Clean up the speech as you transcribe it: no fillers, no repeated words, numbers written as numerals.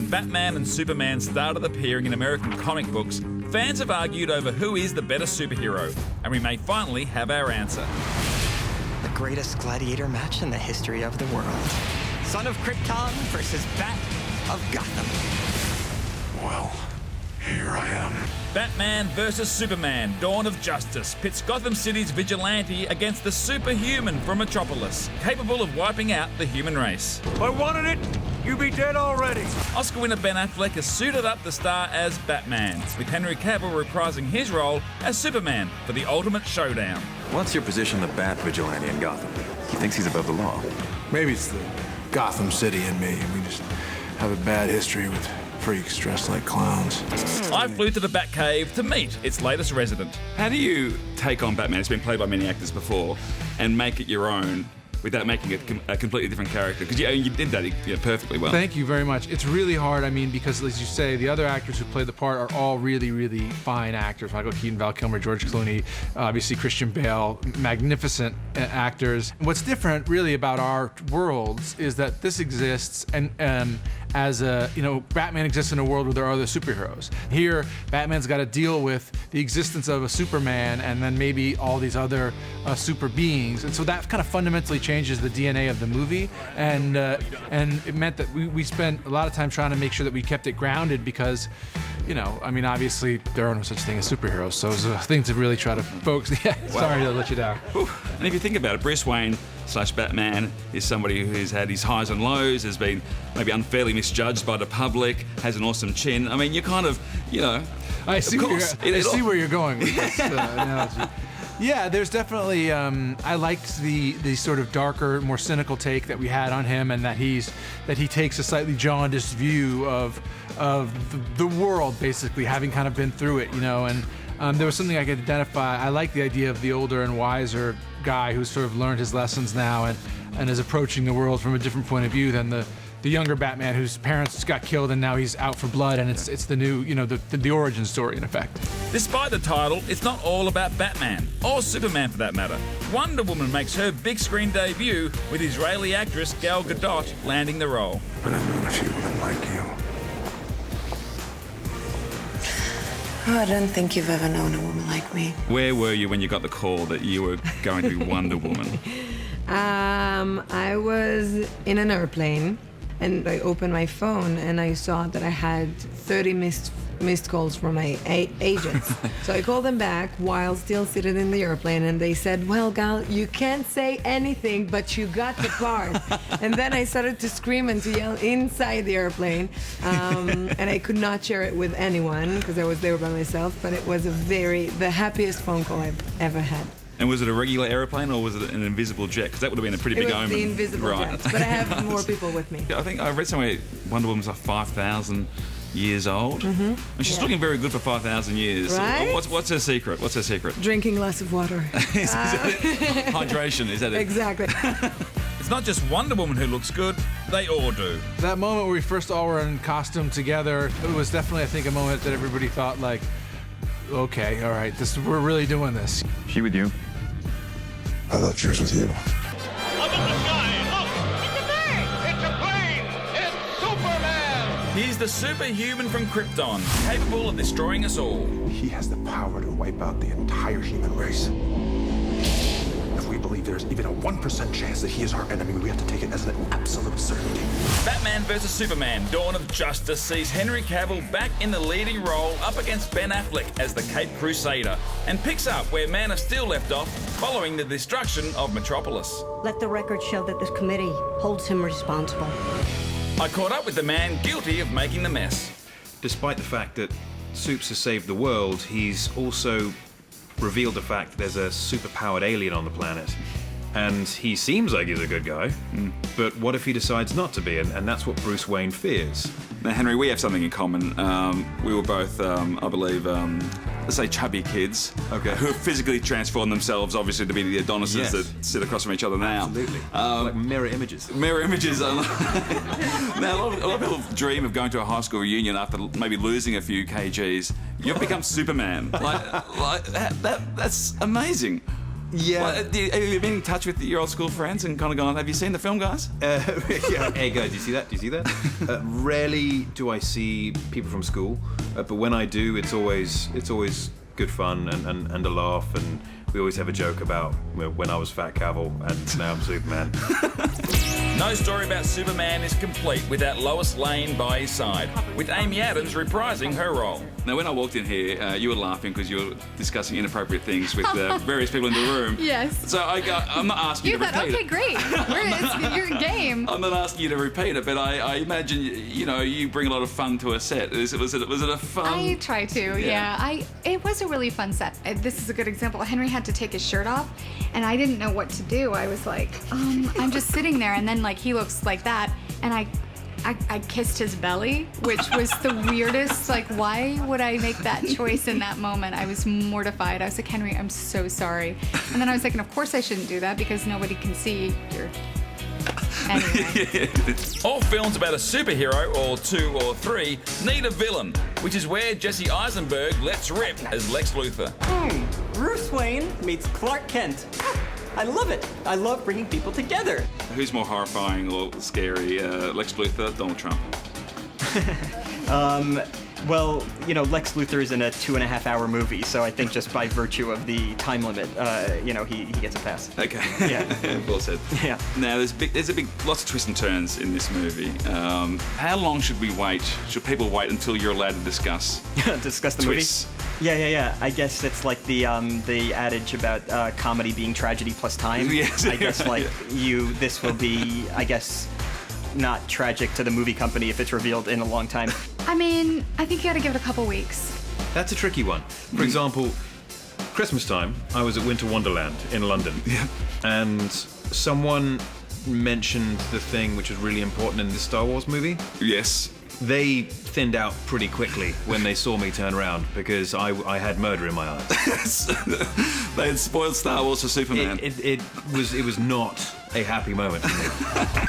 when Batman and Superman started appearing in American comic books, fans have argued over who is the better superhero, and we may finally have our answer. The greatest gladiator match in the history of the world. Son of Krypton versus Bat of Gotham. Well, here I am. Batman vs. Superman, Dawn of Justice, pits Gotham City's vigilante against the superhuman from Metropolis, capable of wiping out the human race. I wanted it, you be dead already. Oscar winner Ben Affleck has suited up the star as Batman, with Henry Cavill reprising his role as Superman for the ultimate showdown. What's your position on the Bat vigilante in Gotham? He thinks he's above the law. Maybe it's the Gotham City in me. We just have a bad history with freaks dressed like clowns. I flew to the Batcave to meet its latest resident. How do you take on Batman? It's been played by many actors before, and make it your own without making it a completely different character? Because you did that perfectly well. Thank you very much. It's really hard, because as you say, the other actors who play the part are all really, really fine actors. Michael Keaton, Val Kilmer, George Clooney, obviously Christian Bale, magnificent actors. What's different really about our worlds is that this exists and as Batman exists in a world where there are other superheroes. Here, Batman's got to deal with the existence of a Superman and then maybe all these other super beings, and so that kind of fundamentally changes the DNA of the movie, and it meant that we spent a lot of time trying to make sure that we kept it grounded because, obviously there are no such thing as superheroes, so it's a thing to really try to focus. Sorry to let you down. And if you think about it, Bruce Wayne / Batman is somebody who's had his highs and lows, has been maybe unfairly misjudged by the public, has an awesome chin. You kind of, I see where you're going with this analogy. Yeah, there's definitely, I liked the sort of darker, more cynical take that we had on him, and that he takes a slightly jaundiced view of the world, basically, having kind of been through it, and there was something I could identify. I like the idea of the older and wiser guy who's sort of learned his lessons now and is approaching the world from a different point of view than the younger Batman whose parents got killed and now he's out for blood, and it's the new, the origin story in effect. Despite the title, it's not all about Batman, or Superman for that matter. Wonder Woman makes her big screen debut with Israeli actress Gal Gadot landing the role. But I've known a few women like you. Oh, I don't think you've ever known a woman like me. Where were you when you got the call that you were going to be Wonder Woman? I was in an airplane, and I opened my phone and I saw that I had 30 missed calls from my agents. So I called them back while still sitting in the airplane, and they said, well, Gal, you can't say anything, but you got the part. And then I started to scream and to yell inside the airplane, and I could not share it with anyone because I was there by myself, but it was the happiest phone call I've ever had. And was it a regular airplane or was it an invisible jet? Because that would have been a pretty big omen. It was the invisible jet, but I have more people with me. I think I read somewhere Wonder Woman's like 5,000 years old. Mm-hmm. And she's looking very good for 5,000 years. Right? What's her secret? What's her secret? Drinking lots of water. Hydration, is that it? Exactly. It's not just Wonder Woman who looks good, they all do. That moment where we first all were in costume together, it was definitely, I think, a moment that everybody thought, like, okay, all right, we're really doing this. She with you? I thought she was with you. Up in the sky, look! It's a bird! It's a plane! It's Superman! He's the superhuman from Krypton, capable of destroying us all. He has the power to wipe out the entire human race. If we believe there's even a 1% chance that he is our enemy, we have to take it as an absolute certainty. Batman vs. Superman, Dawn of Justice sees Henry Cavill back in the leading role up against Ben Affleck as the Caped Crusader, and picks up where Man of Steel left off following the destruction of Metropolis. Let the record show that this committee holds him responsible. I caught up with the man guilty of making the mess. Despite the fact that Supes has saved the world, he's also revealed the fact that there's a superpowered alien on the planet. And he seems like he's a good guy, but what if he decides not to be? And that's what Bruce Wayne fears. Now, Henry, we have something in common. We were both, I believe, let's say chubby kids, who have physically transformed themselves, obviously, to be the Adonises that sit across from each other now. Absolutely. Like mirror images. Mirror images. Now, a lot of people dream of going to a high school reunion after maybe losing a few kgs. You've become Superman. That's amazing. Yeah. Well, have you been in touch with your old school friends and kind of gone, have you seen the film, guys? Yeah. Hey guys, do you see that? Do you see that? Rarely do I see people from school, but when I do, it's always good fun and a laugh, and we always have a joke about when I was Fat Cavill and now I'm Superman. No story about Superman is complete without Lois Lane by his side, with Amy Adams reprising her role. Now, when I walked in here, you were laughing because you were discussing inappropriate things with various people in the room. Yes. So I'm not asking you to thought, repeat okay, great. It's your game. I'm not asking you to repeat it, but I imagine you bring a lot of fun to a set. Was it a fun? I try to. Yeah. It was a really fun set. This is a good example. Henry had to take his shirt off, and I didn't know what to do. I was like, I'm just sitting there, and then he looks like that, and I kissed his belly, which was the weirdest. Why would I make that choice in that moment? I was mortified. I was like, Henry, I'm so sorry. And then I was like, and of course I shouldn't do that because nobody can see your... Anyway. All films about a superhero, or two or three, need a villain, which is where Jesse Eisenberg lets rip as Lex Luthor. Bruce Wayne meets Clark Kent. I love it. I love bringing people together. Who's more horrifying or scary, Lex Luthor, Donald Trump? Well, Lex Luthor is in a 2.5-hour movie, so I think just by virtue of the time limit, he gets a pass. Okay. Yeah. Well said. Yeah. Now, there's lots of twists and turns in this movie. How long should we wait? Should people wait until you're allowed to discuss? Discuss the twists? movie? Yeah. I guess it's like the adage about comedy being tragedy plus time. Yes. I guess this will be, not tragic to the movie company if it's revealed in a long time. I mean, I think you gotta give it a couple weeks. That's a tricky one. For example, Christmas time, I was at Winter Wonderland in London. Yeah. And someone mentioned the thing which was really important in the Star Wars movie. Yes. They thinned out pretty quickly when they saw me turn around because I had murder in my eyes. They had spoiled Star Wars for Superman. It was not a happy moment for me.